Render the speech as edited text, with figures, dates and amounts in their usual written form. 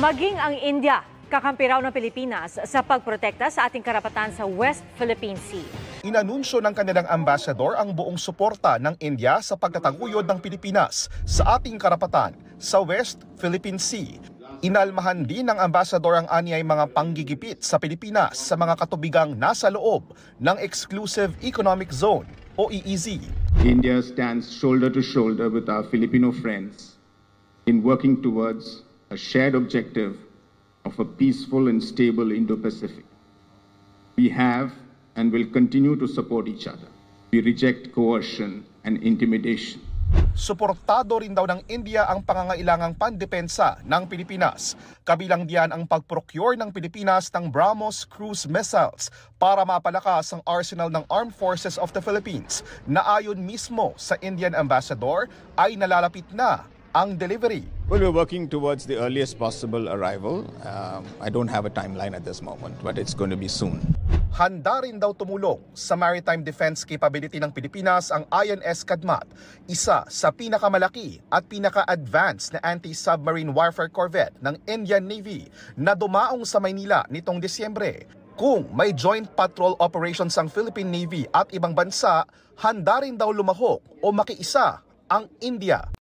Maging ang India, kakampi raw ng Pilipinas sa pagprotekta sa ating karapatan sa West Philippine Sea. Inanunsyo ng kanilang ambassador ang buong suporta ng India sa pagtataguyod ng Pilipinas sa ating karapatan sa West Philippine Sea. Inalmahan din ng ambassador ang anyay mga panggigipit sa Pilipinas sa mga katubigang nasa loob ng Exclusive Economic Zone o EEZ. India stands shoulder to shoulder with our Filipino friends in working towards a shared objective of a peaceful and stable Indo-Pacific. We have and will continue to support each other. We reject coercion and intimidation. Suportado rin daw ng India ang pangangailangang pandepensa ng Pilipinas. Kabilang diyan ang pag-procure ng Pilipinas ng BrahMos cruise missiles para mapalakas ang arsenal ng Armed Forces of the Philippines na ayon mismo sa Indian ambassador ay nalalapit na ang delivery. Well, we're working towards the earliest possible arrival. I don't have a timeline at this moment, but it's going to be soon. Handa rin daw tumulong sa maritime defense capability ng Pilipinas ang INS Kadmat, isa sa pinakamalaki at pinaka-advanced na anti-submarine warfare corvette ng Indian Navy na dumaong sa Maynila nitong Disyembre. Kung may joint patrol operations ang Philippine Navy at ibang bansa, handa rin daw lumahok o makiisa ang India.